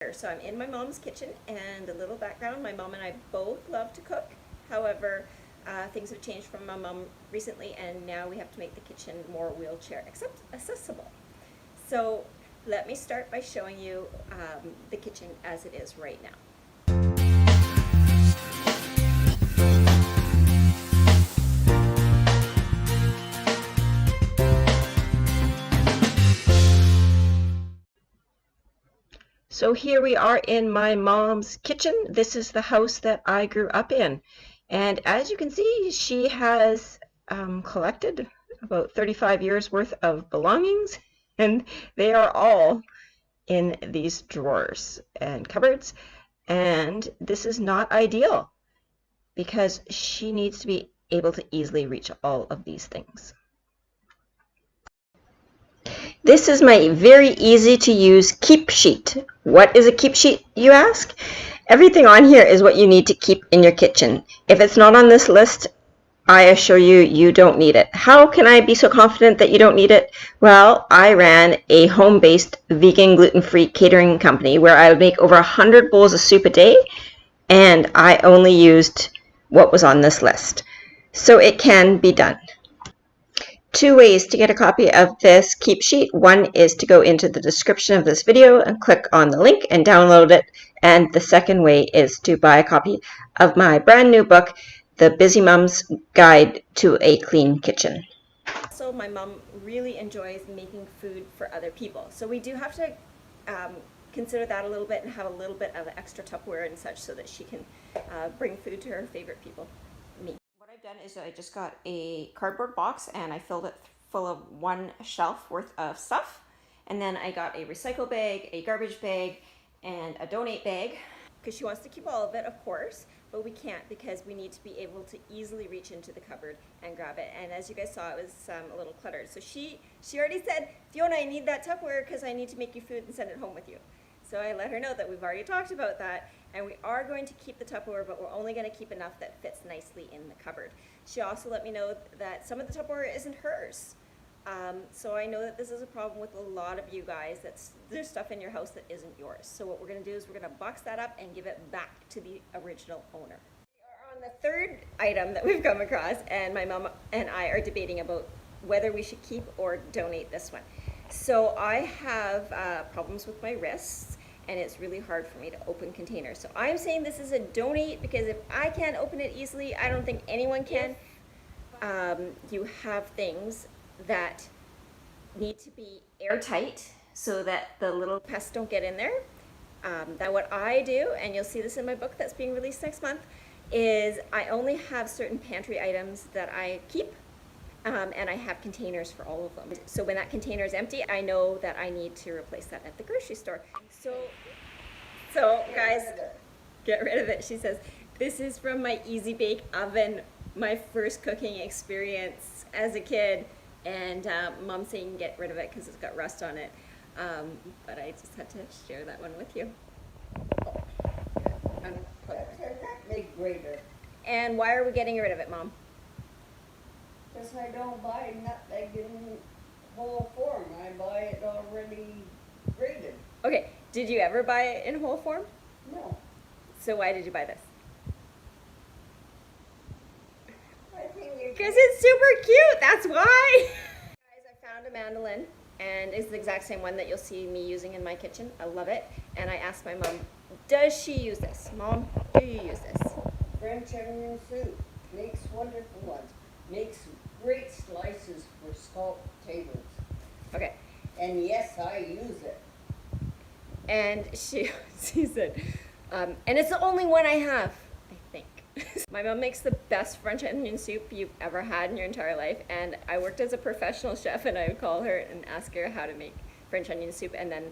So I'm in my mom's kitchen, and a little background, my mom and I both love to cook. However, things have changed from my mom recently, and now we have to make the kitchen more wheelchair accessible. So let me start by showing you the kitchen as it is right now. So here we are in my mom's kitchen. This is the house that I grew up in. And as you can see, she has collected about 35 years worth of belongings, and they are all in these drawers and cupboards. And this is not ideal because she needs to be able to easily reach all of these things. This is my very easy to use keep sheet. What is a keep sheet, you ask? Everything on here is what you need to keep in your kitchen. If it's not on this list, I assure you, you don't need it. How can I be so confident that you don't need it? Well, I ran a home-based vegan gluten-free catering company where I would make over 100 bowls of soup a day, and I only used what was on this list. So it can be done. Two ways to get a copy of this keep sheet. One is to go into the description of this video and click on the link and download it. And the second way is to buy a copy of my brand new book, The Busy Mom's Guide to a Clean Kitchen. So my mom really enjoys making food for other people. So we do have to consider that a little bit and have a little bit of extra Tupperware and such so that she can bring food to her favorite people, me. What I've done is I just got a cardboard box and I filled it full of one shelf worth of stuff. And then I got a recycle bag, a garbage bag, and a donate bag. Because she wants to keep all of it, of course, but we can't because we need to be able to easily reach into the cupboard and grab it. And as you guys saw, it was a little cluttered. So she already said, Fiona, I need that Tupperware because I need to make you food and send it home with you. So I let her know that we've already talked about that, and we are going to keep the Tupperware, but we're only going to keep enough that fits nicely in the cupboard. She also let me know that some of the Tupperware isn't hers. So I know that this is a problem with a lot of you guys, there's stuff in your house that isn't yours. So what we're going to do is we're going to box that up and give it back to the original owner. We are on the third item that we've come across, and my mom and I are debating about whether we should keep or donate this one. So I have problems with my wrists, and it's really hard for me to open containers. So I'm saying this is a donate because if I can't open it easily, I don't think anyone can. You have things that need to be airtight so that the little pests don't get in there. Now what I do, and you'll see this in my book that's being released next month, is I only have certain pantry items that I keep. And I have containers for all of them. So when that container is empty, I know that I need to replace that at the grocery store. So guys, get rid of it. She says, this is from my Easy Bake Oven, my first cooking experience as a kid. And Mom's saying get rid of it because it's got rust on it. But I just had to share that one with you. And why are we getting rid of it, Mom? Because I don't buy nutmeg in whole form. I buy it already grated. Okay, did you ever buy it in whole form? No. So why did you buy this? Because it's super cute, that's why! Guys, I found a mandolin, and it's the exact same one that you'll see me using in my kitchen. I love it. And I asked my mom, does she use this? Mom, do you use this? French onion soup makes wonderful ones. Makes great slices for scalloped tables. Okay. And yes, I use it. And she said, and it's the only one I have, I think. My mom makes the best French onion soup you've ever had in your entire life, and I worked as a professional chef, and I would call her and ask her how to make French onion soup, and then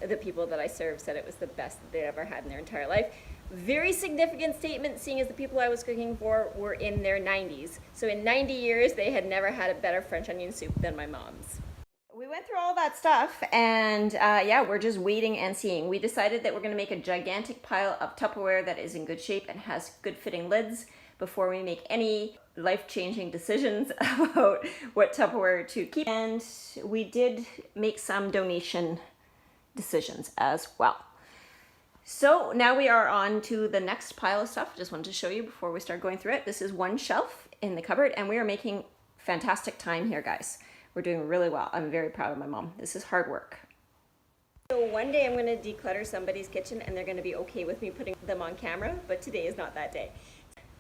the people that I served said it was the best that they'd ever had in their entire life. Very significant statement, seeing as the people I was cooking for were in their 90s. So in 90 years, they had never had a better French onion soup than my mom's. We went through all that stuff, and yeah, we're just waiting and seeing. We decided that we're going to make a gigantic pile of Tupperware that is in good shape and has good fitting lids before we make any life-changing decisions about what Tupperware to keep. And we did make some donation decisions as well. So now we are on to the next pile of stuff. Just wanted to show you before we start going through it. This is one shelf in the cupboard and we are making fantastic time here, guys. We're doing really well. I'm very proud of my mom. This is hard work. So one day I'm going to declutter somebody's kitchen and they're going to be okay with me putting them on camera, but today is not that day.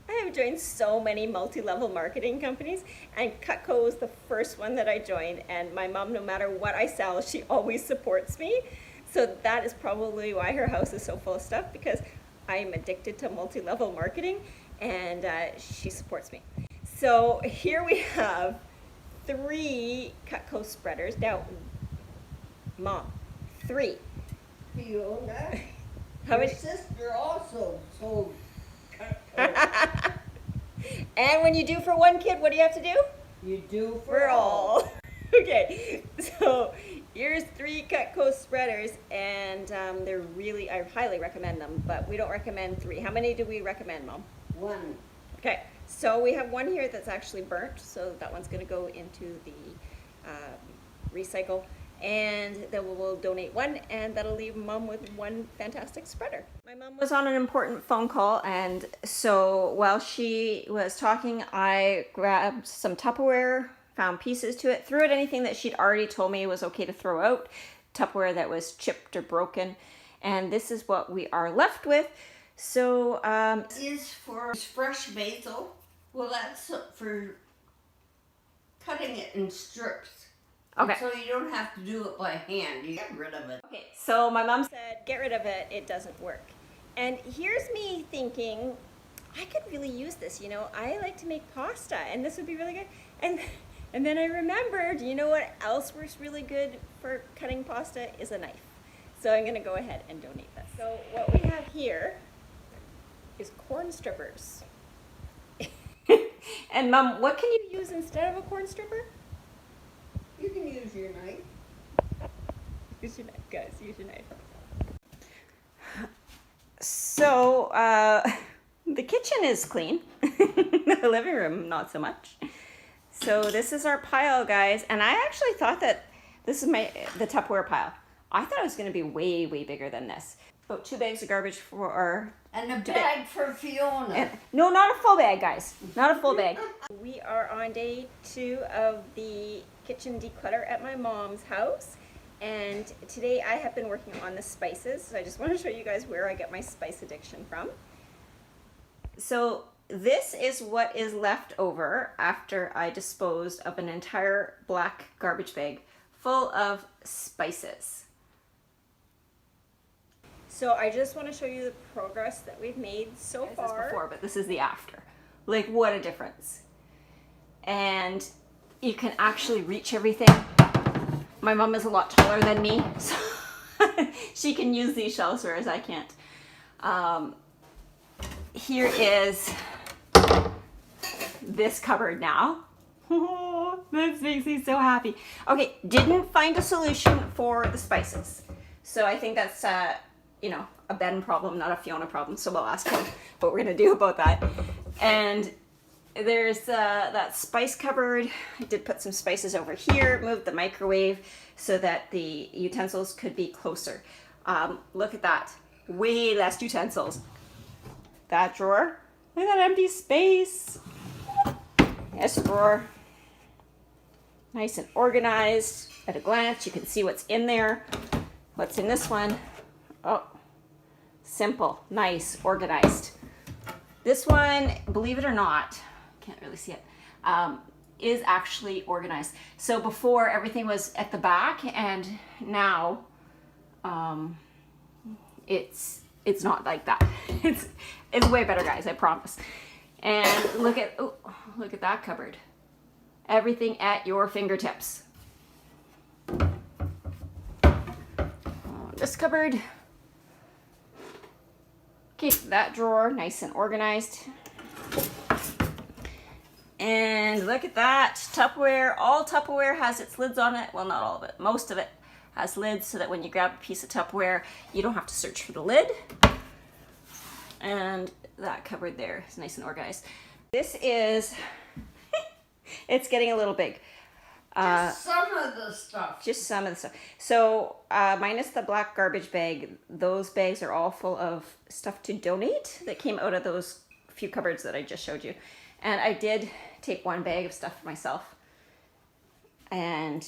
I have joined so many multi-level marketing companies and Cutco was the first one that I joined, and my mom, no matter what I sell, she always supports me. So that is probably why her house is so full of stuff, because I'm addicted to multi-level marketing and she supports me. So here we have 3 Cutco spreaders. Now, Mom, 3. Fiona, How your many? sister also sold Cutco. And when you do for one kid, what do you have to do? You do For all. Okay, so here's 3 Cutco spreaders, and they're really, I highly recommend them, but we don't recommend 3. How many do we recommend, Mom? 1. Okay, so we have one here that's actually burnt, so that one's going to go into the recycle, and then we'll donate 1, and that'll leave Mom with 1 fantastic spreader. My mom was on an important phone call, and so while she was talking, I grabbed some Tupperware, found pieces to it, threw out anything that she'd already told me was okay to throw out, Tupperware that was chipped or broken, and this is what we are left with. So, Is for fresh basil. Well, that's for cutting it in strips. okay. So you don't have to do it by hand. You get rid of it. Okay, so my mom said, get rid of it, it doesn't work. And here's me thinking, I could really use this, you know, I like to make pasta and this would be really good. And then I remembered, you know what else works really good for cutting pasta is a knife. So I'm gonna go ahead and donate this. So what we have here is corn strippers. And Mom, what can you use instead of a corn stripper? You can use your knife. Use your knife, guys, use your knife. So, the kitchen is clean. The living room, not so much. So this is our pile, guys. And I actually thought that this is the Tupperware pile. I thought it was going to be way, way bigger than this. About 2 bags of garbage for... And a bag for Fiona. No, not a full bag, guys. Not a full bag. We are on day 2 of the kitchen declutter at my mom's house. And today I have been working on the spices. So I just want to show you guys where I get my spice addiction from. So this is what is left over after I disposed of an entire black garbage bag full of spices. So I just want to show you the progress that we've made so far. This is before, but this is the after. Like, what a difference. And you can actually reach everything. My mom is a lot taller than me, so she can use these shelves, whereas I can't. Here is this cupboard now. Oh, this makes me so happy. Okay, didn't find a solution for the spices. So I think that's, you know, a Ben problem, not a Fiona problem. So we'll ask him what we're gonna do about that. And there's that spice cupboard. I did put some spices over here, moved the microwave so that the utensils could be closer. Look at that, way less utensils. That drawer, look at that empty space. This drawer, nice and organized. At a glance, you can see what's in there. What's in this one? Oh, simple, nice, organized. This one, believe it or not, can't really see it, is actually organized. So before everything was at the back, and now it's not like that. It's way better, guys, I promise. And look at that cupboard. Everything at your fingertips. This cupboard. Okay, that drawer, nice and organized. And look at that, Tupperware. All Tupperware has its lids on it. Well, not all of it. Most of it has lids so that when you grab a piece of Tupperware, you don't have to search for the lid. And that cupboard there is nice and organized. This is, it's getting a little big. Just some of the stuff. Just some of the stuff. So minus the black garbage bag, those bags are all full of stuff to donate that came out of those few cupboards that I just showed you. And I did take one bag of stuff for myself. And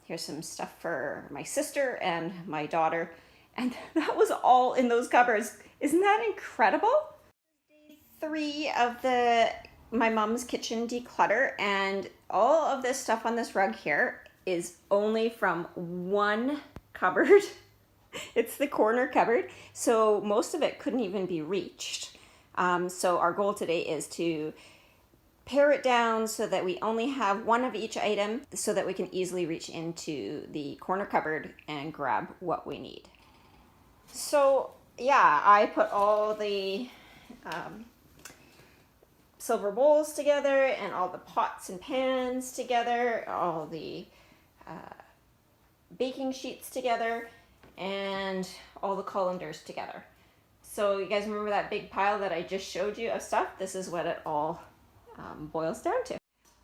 here's some stuff for my sister and my daughter. And that was all in those cupboards. Isn't that incredible? Day 3 of my mom's kitchen declutter, and all of this stuff on this rug here is only from one cupboard. It's the corner cupboard, so most of it couldn't even be reached. So our goal today is to pare it down so that we only have one of each item so that we can easily reach into the corner cupboard and grab what we need. So yeah, I put all the silver bowls together and all the pots and pans together, all the baking sheets together, and all the colanders together. So you guys remember that big pile that I just showed you of stuff? This is what it all boils down to.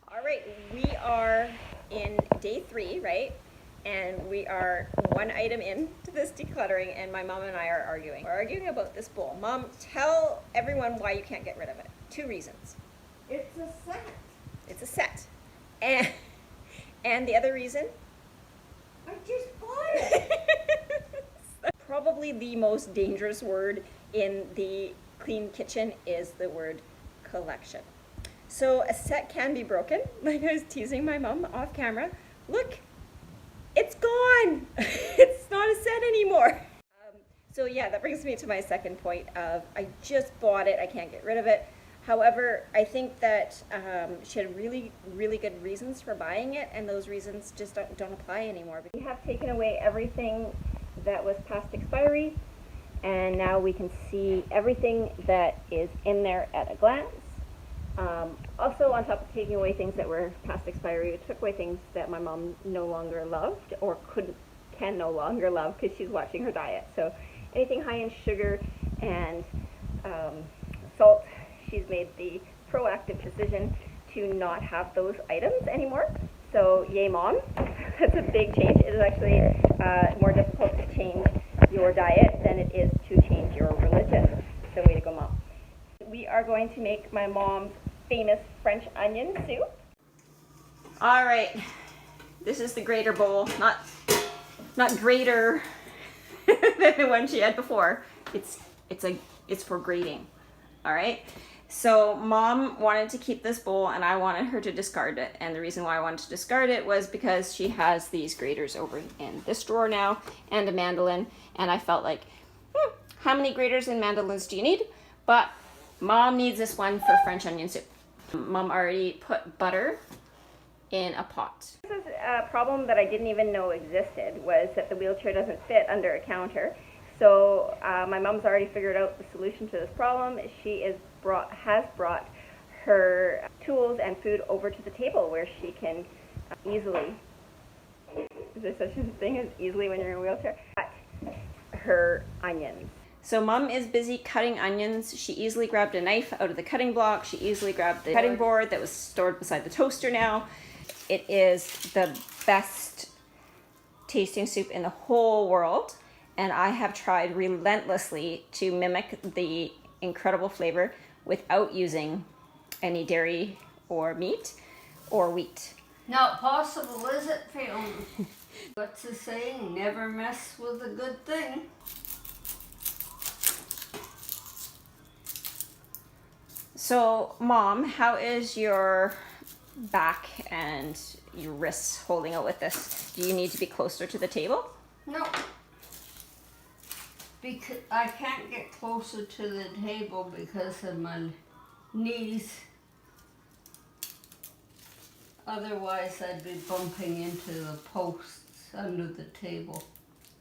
All right, we are in day 3, right? And we are one item in to this decluttering, and my mom and I are arguing. We're arguing about this bowl. Mom, tell everyone why you can't get rid of it. 2 reasons. It's a set. It's a set. And the other reason? I just bought it. Probably the most dangerous word in the clean kitchen is the word collection. So a set can be broken. Like I was teasing my mom off camera. Look, it's gone. It's not a set anymore. So yeah, that brings me to my second point of I just bought it. I can't get rid of it. However, I think that she had really, really good reasons for buying it, and those reasons just don't apply anymore. We have taken away everything that was past expiry, and now we can see everything that is in there at a glance. Also, on top of taking away things that were past expiry, we took away things that my mom no longer loved or can no longer love because she's watching her diet. So anything high in sugar and salt, she's made the proactive decision to not have those items anymore. So yay mom, that's a big change. It is actually more difficult to change your diet than it is to change your religion. So way to go mom. We are going to make my mom's famous French onion soup. All right, this is the grater bowl, not greater than the one she had before. It's for grating. All right. So mom wanted to keep this bowl and I wanted her to discard it. And the reason why I wanted to discard it was because she has these graters over in this drawer now and a mandolin. And I felt like, how many graters and mandolins do you need? But mom needs this one for French onion soup. Mom already put butter in a pot. This is a problem that I didn't even know existed, was that the wheelchair doesn't fit under a counter. So my mom's already figured out the solution to this problem. She has brought her tools and food over to the table where she can easily, is there such a thing as easily when you're in a wheelchair, cut her onions. So mom is busy cutting onions. She easily grabbed a knife out of the cutting block. She easily grabbed the cutting board that was stored beside the toaster now. It is the best tasting soup in the whole world. And I have tried relentlessly to mimic the incredible flavor without using any dairy or meat or wheat. Not possible, is it, Fiona? What's the saying? Never mess with a good thing. So, Mom, how is your back and your wrists holding out with this? Do you need to be closer to the table? No. Because I can't get closer to the table because of my knees. Otherwise, I'd be bumping into the posts under the table.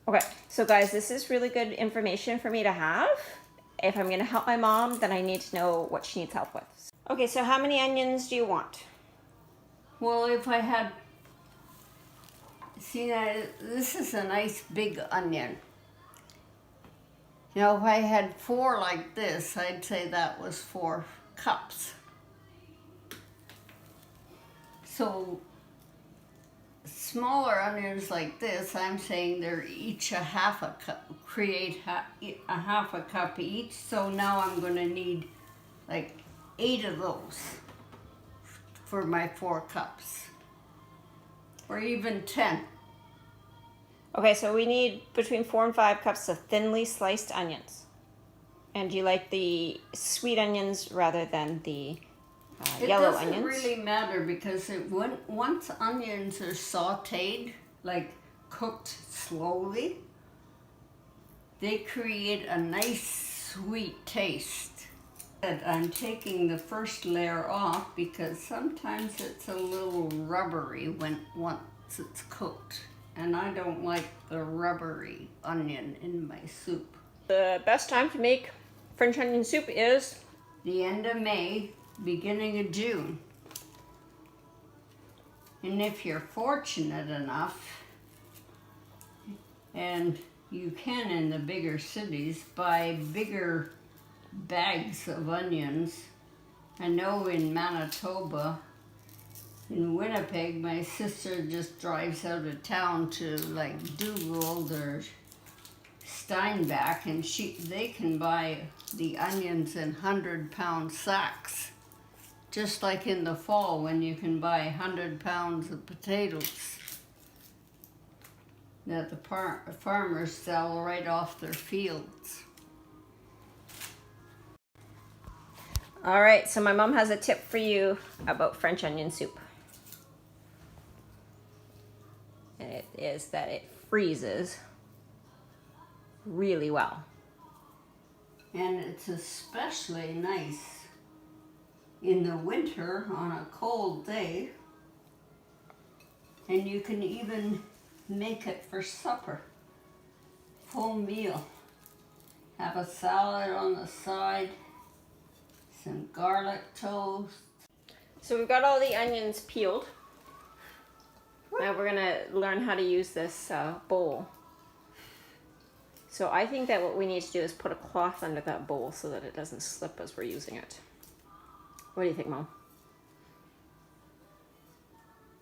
Okay, so guys, this is really good information for me to have. If I'm gonna help my mom, then I need to know what she needs help with. Okay, so how many onions do you want? Well, if I had, see that, this is a nice big onion. You know, if I had 4 like this, I'd say that was 4 cups. So smaller onions like this, I'm saying they're each a half a cup, create a half a cup each. So now I'm going to need like 8 of those for my 4 cups, or even 10. Okay, so we need between 4 and 5 cups of thinly sliced onions. And you like the sweet onions rather than the yellow onions? It doesn't really matter because once onions are sautéed, like cooked slowly, they create a nice sweet taste. And I'm taking the first layer off because sometimes it's a little rubbery once it's cooked. And I don't like the rubbery onion in my soup. The best time to make French onion soup is the end of May, beginning of June. And if you're fortunate enough, and you can in the bigger cities, buy bigger bags of onions. I know in Manitoba, in Winnipeg, my sister just drives out of town to like Dugald or Steinbach, and they can buy the onions in 100-pound sacks, just like in the fall when you can buy 100 pounds of potatoes that the farmers sell right off their fields. all right. So my mom has a tip for you about French onion soup. And it is that it freezes really well. And it's especially nice in the winter on a cold day. And you can even make it for supper. Full meal. Have a salad on the side, some garlic toast. So we've got all the onions peeled. Now we're gonna learn how to use this bowl. So I think that what we need to do is put a cloth under that bowl so that it doesn't slip as we're using it. What do you think, Mom?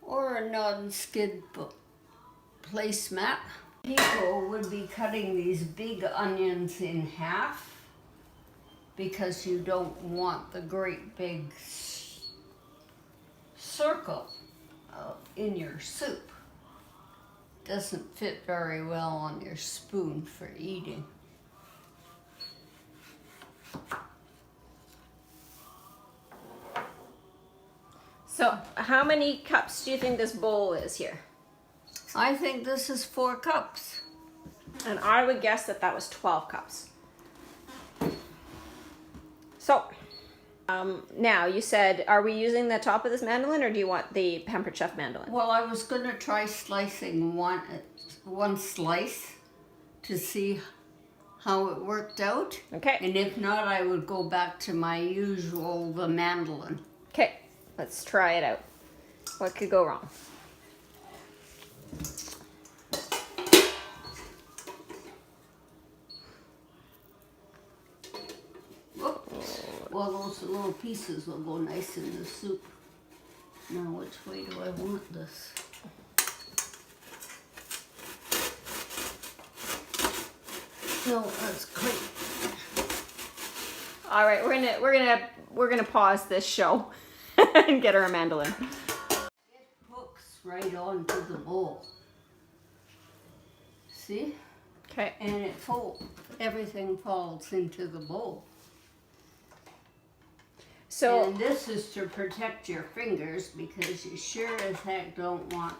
Or a non-skid placemat. People would be cutting these big onions in half because you don't want the great big circle in your soup. Doesn't fit very well on your spoon for eating. So how many cups do you think this bowl is here? I think this is 4 cups. And I would guess that that was 12 cups. So now you said, are we using the top of this mandolin or do you want the Pampered Chef mandolin? Well, I was going to try slicing one slice to see how it worked out. Okay. And if not, I would go back to my usual, the mandolin. Okay, let's try it out. What could go wrong? Whoops. Well, those little pieces will go nice in the soup. Now, which way do I want this? No, that's great. All right, we're gonna pause this show and get her a mandolin. It hooks right onto the bowl. See? Okay. And everything falls into the bowl. So and this is to protect your fingers because you sure as heck don't want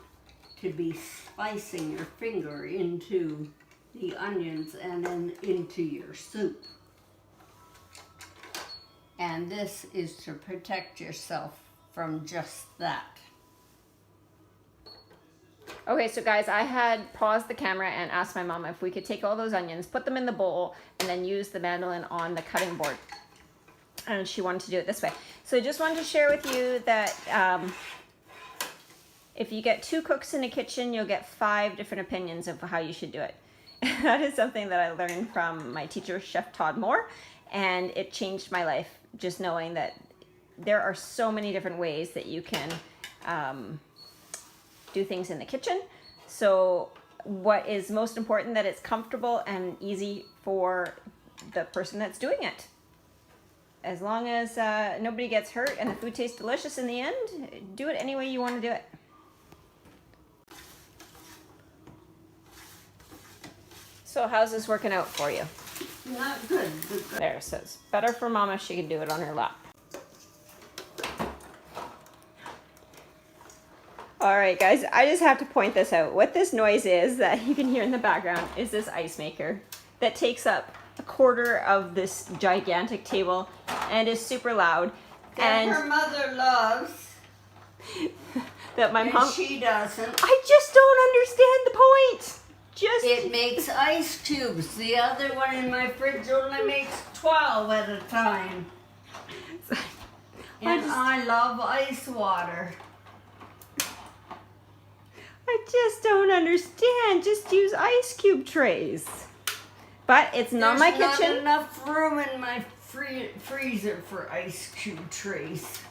to be slicing your finger into the onions and then into your soup. And this is to protect yourself from just that. okay, so guys, I had paused the camera and asked my mom if we could take all those onions, put them in the bowl, and then use the mandolin on the cutting board. And she wanted to do it this way. So I just wanted to share with you that if you get 2 cooks in a kitchen, you'll get 5 different opinions of how you should do it. That is something that I learned from my teacher, Chef Todd Moore, and it changed my life, just knowing that there are so many different ways that you can do things in the kitchen. So what is most important, that it's comfortable and easy for the person that's doing it. As long as nobody gets hurt and the food tastes delicious in the end, do it any way you want to do it. So how's this working out for you? Not good. There, so it's better for Mama if she can do it on her lap. All right, guys, I just have to point this out. What this noise is that you can hear in the background is this ice maker that takes up a quarter of this gigantic table and is super loud. And her mother loves. That my mom. She doesn't. I just don't understand the point. It makes ice cubes. The other one in my fridge only makes 12 at a time. And I love ice water. I just don't understand. Just use ice cube trays. But it's not my kitchen. There's not enough room in my freezer for ice cube trays.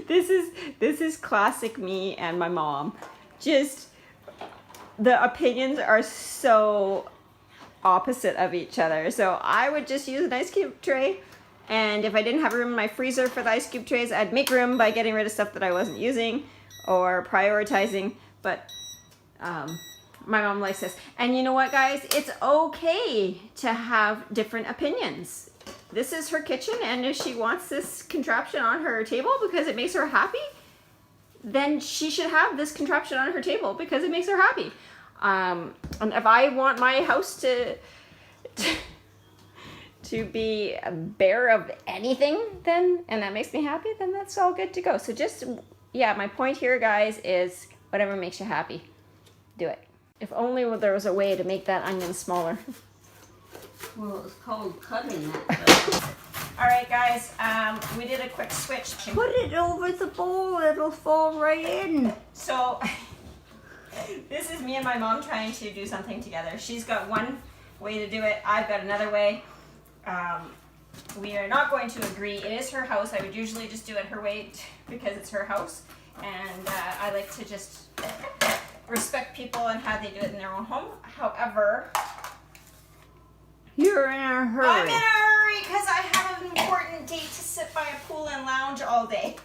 This is classic me and my mom. Just the opinions are so opposite of each other. So I would just use an ice cube tray, and if I didn't have room in my freezer for the ice cube trays, I'd make room by getting rid of stuff that I wasn't using or prioritizing. But my mom likes this. And you know what, guys? It's okay to have different opinions. This is her kitchen, and if she wants this contraption on her table because it makes her happy, then she should have this contraption on her table because it makes her happy. And if I want my house to be bare of anything, then, and that makes me happy, then that's all good to go. So just, yeah, my point here, guys, is whatever makes you happy, do it. If only there was a way to make that onion smaller. Well, it's called cutting it. All right, guys, we did a quick switch. Put it over the bowl, it'll fall right in. So this is me and my mom trying to do something together. She's got one way to do it. I've got another way. We are not going to agree. It is her house. I would usually just do it her way because it's her house. And I like to just respect people and how they do it in their own home. However, you're in a hurry. I'm in a hurry because I have an important date to sit by a pool and lounge all day.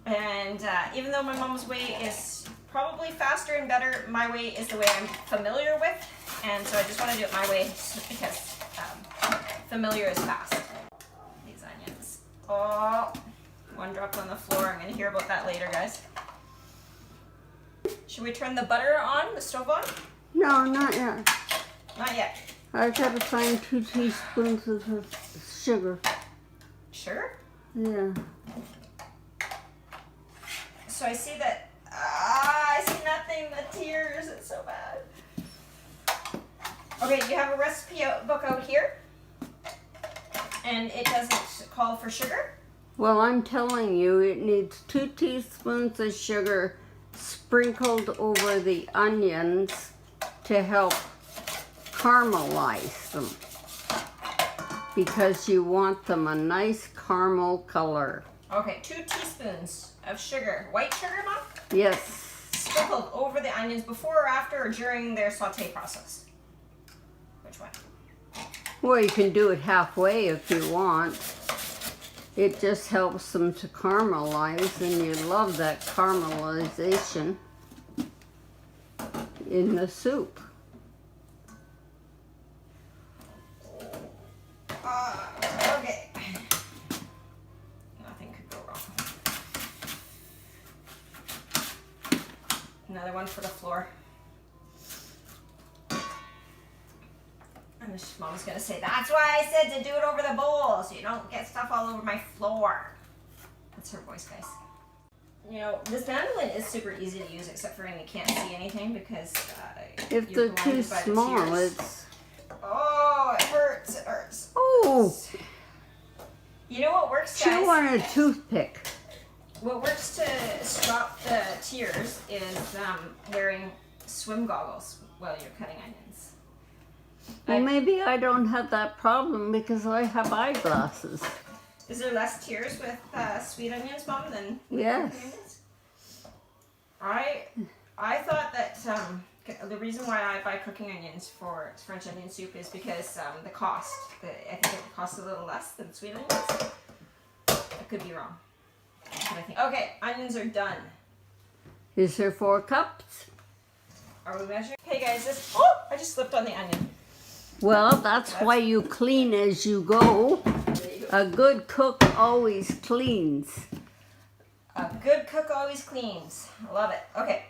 And even though my mom's way is probably faster and better, my way is the way I'm familiar with. And so I just want to do it my way because familiar is fast. These onions. Oh, one dropped on the floor. I'm going to hear about that later, guys. Should we turn the butter on, the stove on? No, not yet. Not yet. I gotta find 2 teaspoons of sugar. Sugar? Yeah. So I see that, I see nothing, the tears, it's so bad. Okay, you have a recipe book out here, and it doesn't call for sugar? Well, I'm telling you, it needs 2 teaspoons of sugar sprinkled over the onions to help caramelize them, because you want them a nice caramel color. Okay, 2 teaspoons of sugar. White sugar, Mom? Yes. Sprinkled over the onions before or after or during their saute process? Which one? Well, you can do it halfway if you want. It just helps them to caramelize, and you love that caramelization in the soup. Okay. Nothing could go wrong. Another one for the floor. And Mom's gonna say, that's why I said to do it over the bowl, so you don't get stuff all over my floor. That's her voice, guys. You know, this mandolin is super easy to use, except for when you can't see anything because If you're they're too blinded by the small, tears. it's... Oh, it hurts, it hurts. Oh! You know what works, Chew guys? on a toothpick. What works to stop the tears is wearing swim goggles while you're cutting onions. Well, maybe I don't have that problem because I have eyeglasses. Is there less tears with sweet onions, Mom, than with Yes. onions? I thought that the reason why I buy cooking onions for French onion soup is because the cost. I think it costs a little less than sweet onions. I could be wrong. But I think. Okay, onions are done. Is there 4 cups? Are we measuring? Hey guys, this. Oh, I just slipped on the onion. Well, that's why you clean as you go. There you go. A good cook always cleans. A good cook always cleans. I love it. Okay,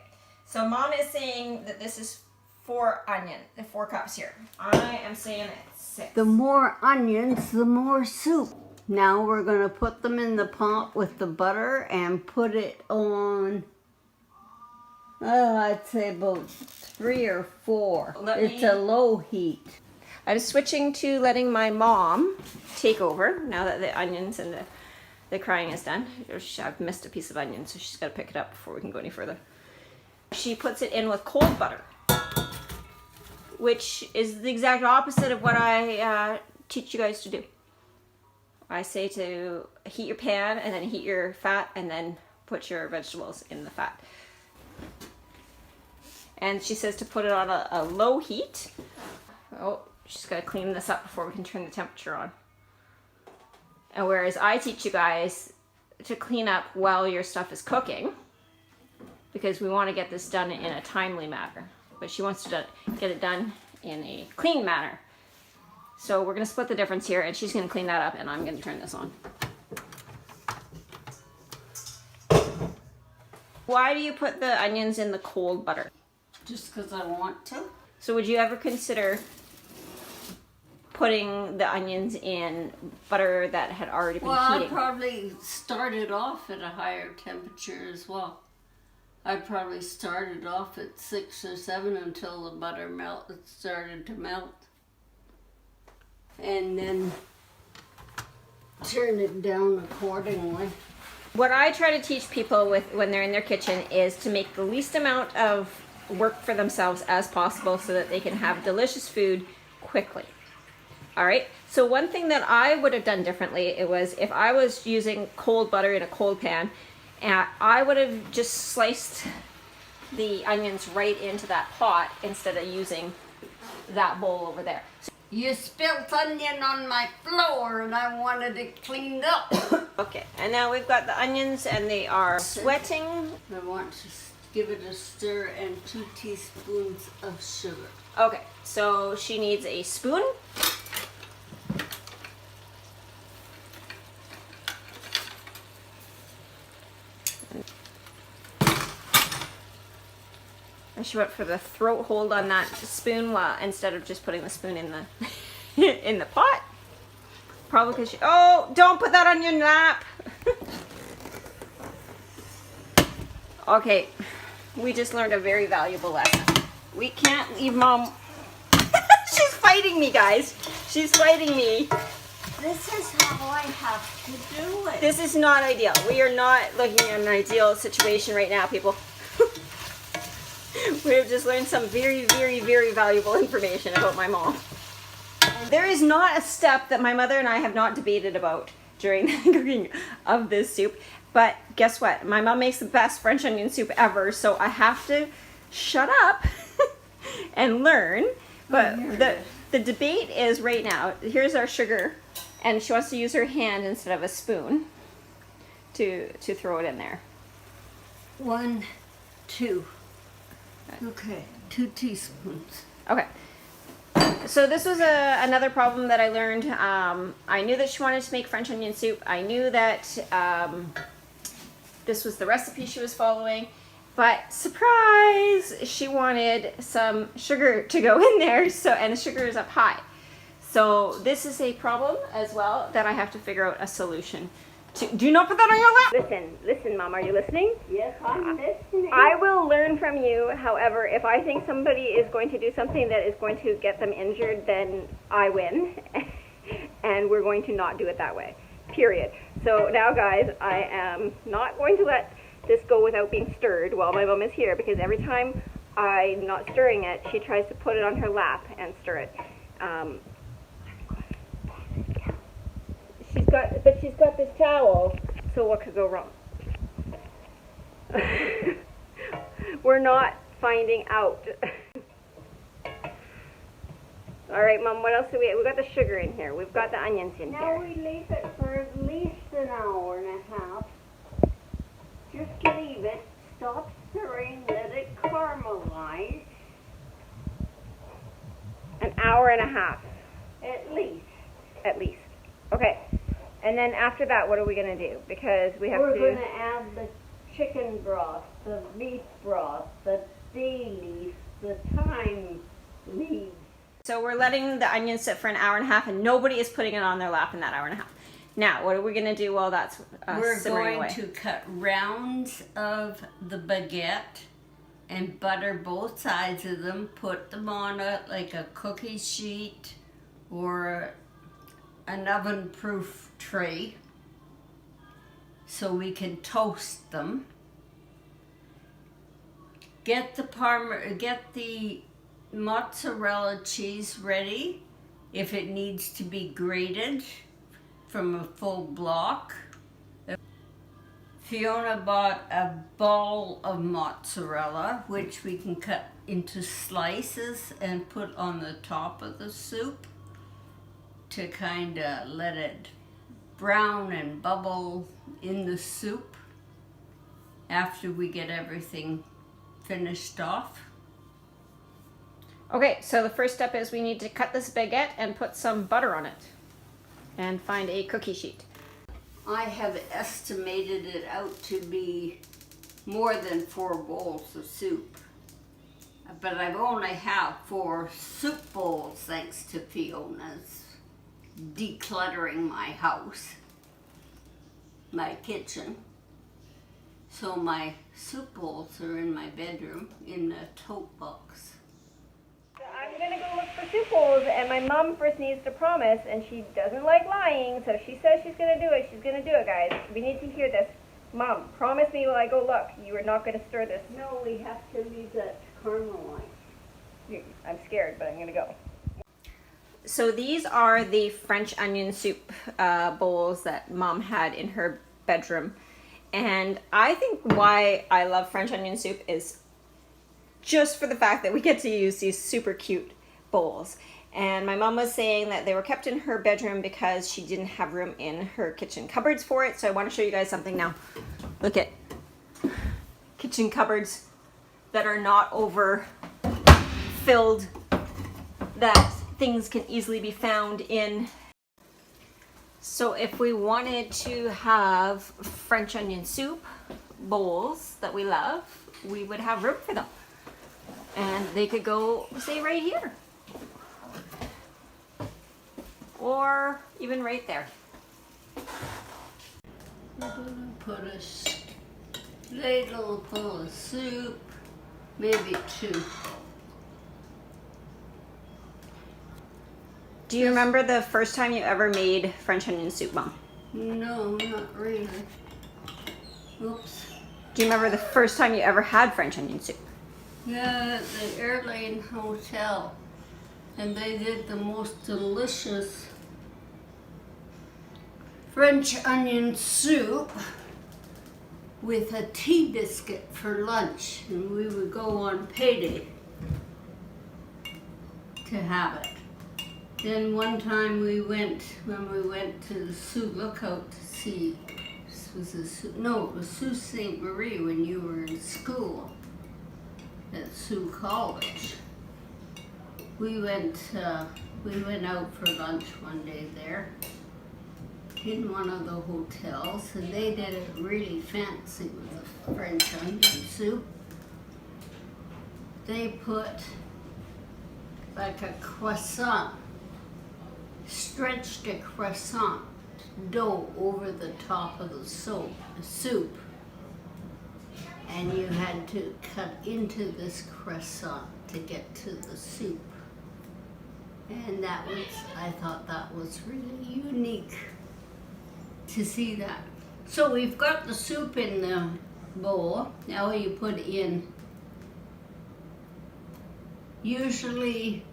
so Mom is saying that this is 4 cups here. I am saying it's 6. The more onions, the more soup. Now we're going to put them in the pot with the butter and put it on, I'd say about 3 or 4. It's a low heat. I'm switching to letting my mom take over now that the onions and the crying is done. I've missed a piece of onion, so she's got to pick it up before we can go any further. She puts it in with cold butter, which is the exact opposite of what I teach you guys to do. I say to heat your pan and then heat your fat and then put your vegetables in the fat. And she says to put it on a low heat. Oh, she's got to clean this up before we can turn the temperature on. And whereas I teach you guys to clean up while your stuff is cooking, because we want to get this done in a timely manner, but she wants to get it done in a clean manner. So we're going to split the difference here, and she's going to clean that up, and I'm going to turn this on. Why do you put the onions in the cold butter? Just because I want to. So would you ever consider putting the onions in butter that had already been Well, heating? I probably started off at a higher temperature as well. I probably started off at 6 or 7 until the butter started to melt. And then turn it down accordingly. What I try to teach people when they're in their kitchen is to make the least amount of work for themselves as possible so that they can have delicious food quickly. All right, so one thing that I would have done differently, it was if I was using cold butter in a cold pan, I would have just sliced the onions right into that pot instead of using that bowl over there. You spilt onion on my floor and I wanted it cleaned up. Okay, and now we've got the onions and they are sweating. I want to give it a stir and 2 teaspoons of sugar. Okay, so she needs a spoon. And she went for the throat hold on that spoon instead of just putting the spoon in the in the pot. Probably because oh, don't put that on your lap. Okay, we just learned a very valuable lesson. We can't leave Mom. She's fighting me, guys. She's fighting me. This is how I have to do it. This is not ideal. We are not looking at an ideal situation right now, people. We've just learned some very, very, very valuable information about my mom. There is not a step that my mother and I have not debated about during the cooking of this soup. But guess what? My mom makes the best French onion soup ever, so I have to shut up and learn. But the debate is right now, here's our sugar, and she wants to use her hand instead of a spoon to throw it in there. 1, 2. Okay, 2 teaspoons. Okay. So this was another problem that I learned. I knew that she wanted to make French onion soup. I knew that this was the recipe she was following. But surprise, she wanted some sugar to go in there, and the sugar is up high. So this is a problem as well that I have to figure out a solution to. Do not put that on your lap! Listen, Mom, are you listening? Yes, I'm listening. I will learn from you. However, if I think somebody is going to do something that is going to get them injured, then I win. And we're going to not do it that way. Period. So now, guys, I am not going to let this go without being stirred while my mom is here, because every time I'm not stirring it, she tries to put it on her lap and stir it. She's got this towel, so what could go wrong? We're not finding out. All right, Mom, what else do we got the sugar in here. We've got the onions in here. Now we leave it for at least an hour and a half. Just leave it, stop stirring, let it caramelize. An hour and a half, At least. at least. Okay. And then after that, what are we going to do? Because we have We're to... going to add the chicken broth, the beef broth, the bay leaf, the thyme leaves. So we're letting the onions sit for an hour and a half, and nobody is putting it on their lap in that hour and a half. Now, what are we going to do while that's We're simmering going away? to cut rounds of the baguette and butter both sides of them, put them on like a cookie sheet or an oven-proof tray so we can toast them. Get the mozzarella cheese ready if it needs to be grated from a full block. Fiona bought a ball of mozzarella, which we can cut into slices and put on the top of the soup to kind of let it brown and bubble in the soup after we get everything finished off. Okay, so the first step is we need to cut this baguette and put some butter on it and find a cookie sheet. I have estimated it out to be more than 4 bowls of soup. But I've only have 4 soup bowls thanks to Fiona's decluttering my house, my kitchen. So my soup bowls are in my bedroom in a tote box. I'm going to go look for soup bowls, and my mom first needs to promise, and she doesn't like lying, so she says she's going to do it. She's going to do it, guys. We need to hear this. Mom, promise me while I go look, you are not going to stir this. No, we have to leave that to caramelize. I'm scared, but I'm going to go. So these are the French onion soup bowls that Mom had in her bedroom. And I think why I love French onion soup is just for the fact that we get to use these super cute bowls. And my mom was saying that they were kept in her bedroom because she didn't have room in her kitchen cupboards for it. So I want to show you guys something now. Look at kitchen cupboards that are not over filled, that things can easily be found in. So if we wanted to have French onion soup bowls that we love, we would have room for them. And they could go, say, right here. Or even right there. We're gonna put a ladle full of soup, maybe 2. Do you remember the first time you ever made French onion soup, Mom? No, not really. Oops. Do you remember the first time you ever had French onion soup? Yeah, at the Airline Hotel. And they did the most delicious French onion soup with a tea biscuit for lunch. And we would go on payday to have it. Then one time when we went to the Sioux Lookout to see, it was Sault Ste. Marie when you were in school at Sioux College. We went out for lunch one day there in one of the hotels, and they did it really fancy with the French onion soup. They put like a croissant, stretched a croissant dough over the top of the soup. And you had to cut into this croissant to get to the soup. And I thought that was really unique to see that. So we've got the soup in the bowl. Now you put in, usually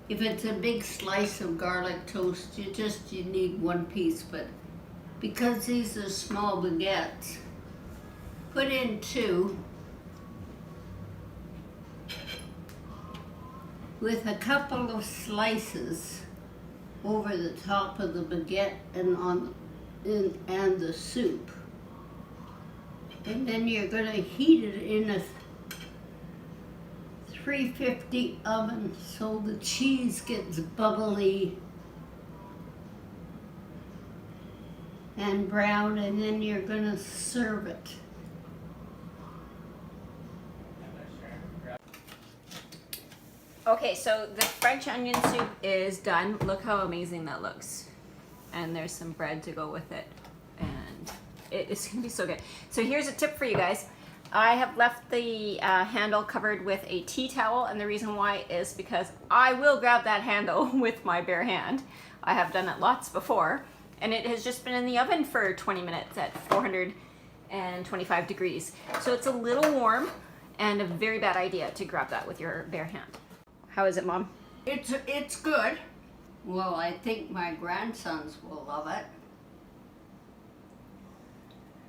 if it's a big slice of garlic toast, you need 1 piece, but because these are small baguettes, put in 2 with a couple of slices over the top of the baguette and the soup. And then you're going to heat it in a 350 oven so the cheese gets bubbly and brown, and then you're going to serve it. Okay, so the French onion soup is done. Look how amazing that looks. And there's some bread to go with it. And it's gonna be so good. So here's a tip for you guys. I have left the handle covered with a tea towel, and the reason why is because I will grab that handle with my bare hand. I have done it lots before, and it has just been in the oven for 20 minutes at 425 degrees. So it's a little warm, and a very bad idea to grab that with your bare hand. How is it, Mom? It's good. Well, I think my grandsons will love it.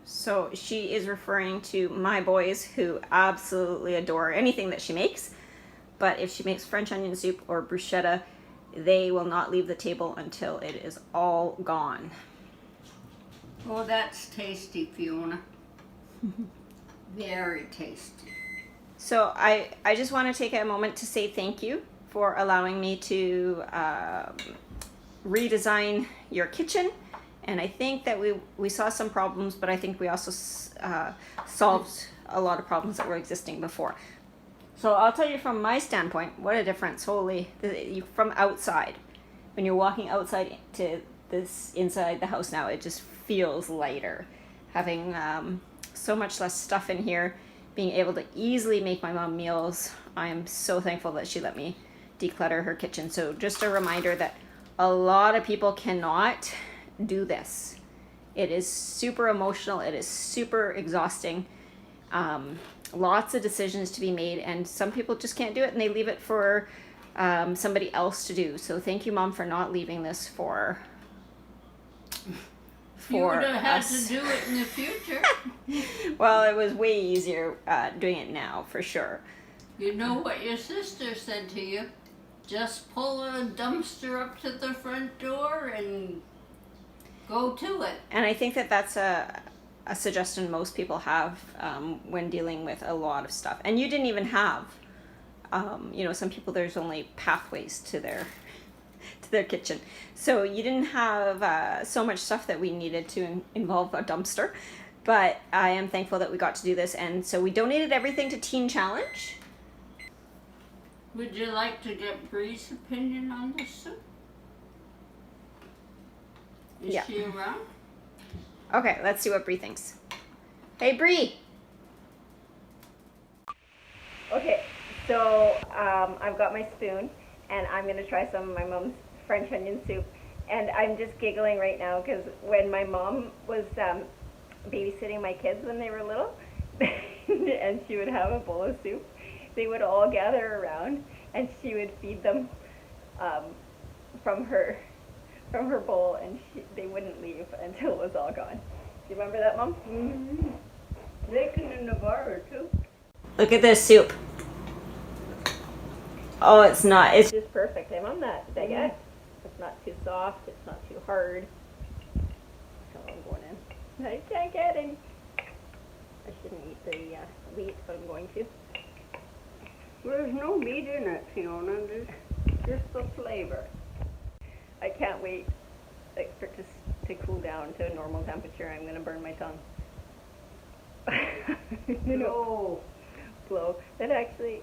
So she is referring to my boys, who absolutely adore anything that she makes. But if she makes French onion soup or bruschetta, they will not leave the table until it is all gone. Oh, that's tasty, Fiona. Very tasty. So I just want to take a moment to say thank you for allowing me to redesign your kitchen. And I think that we saw some problems, but I think we also solved a lot of problems that were existing before. So I'll tell you from my standpoint, what a difference, holy, from outside. When you're walking outside to this inside the house now, it just feels lighter. Having so much less stuff in here, being able to easily make my mom meals. I am so thankful that she let me declutter her kitchen. So just a reminder that a lot of people cannot do this. It is super emotional. It is super exhausting. Lots of decisions to be made, and some people just can't do it, and they leave it for somebody else to do. So thank you, Mom, for not leaving this for You would have had us. to do it in the future. Well, it was way easier doing it now, for sure. You know what your sister said to you? Just pull a dumpster up to the front door and go to it. And I think that that's a suggestion most people have when dealing with a lot of stuff. And you didn't even have, some people, there's only pathways to their kitchen. So you didn't have so much stuff that we needed to involve a dumpster. But I am thankful that we got to do this. And so we donated everything to Teen Challenge. Would you like to get Bree's opinion on this soup? Is she around? Okay, let's see what Bree thinks. Hey, Bree! Okay, so I've got my spoon, and I'm going to try some of my mom's French onion soup. And I'm just giggling right now because when my mom was babysitting my kids when they were little, and she would have a bowl of soup, they would all gather around, and she would feed them from her bowl, and they wouldn't leave until it was all gone. Do you remember that, Mom? Mm-hmm. Bacon in the bar, too. Look at this soup. Oh, it's not. It's just perfect. I'm on that baguette. It's not too soft. It's not too hard. So I'm going in. I can't get any. I shouldn't eat the wheat, but I'm going to. There's no meat in it, Fiona. There's just the flavor. I can't wait for it to cool down to a normal temperature. I'm going to burn my tongue. No. Blow. That actually...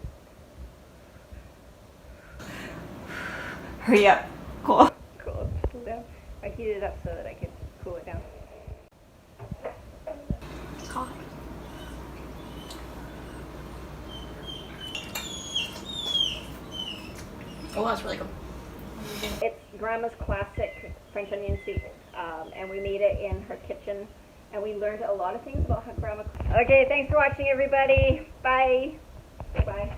Hurry up. Cool. Cool down. I heated it up so that I could cool it down. Coffee. Oh, that's really good. It's Grandma's classic French onion soup, and we made it in her kitchen, and we learned a lot of things about how Grandma... Okay, thanks for watching, everybody. Bye. Bye.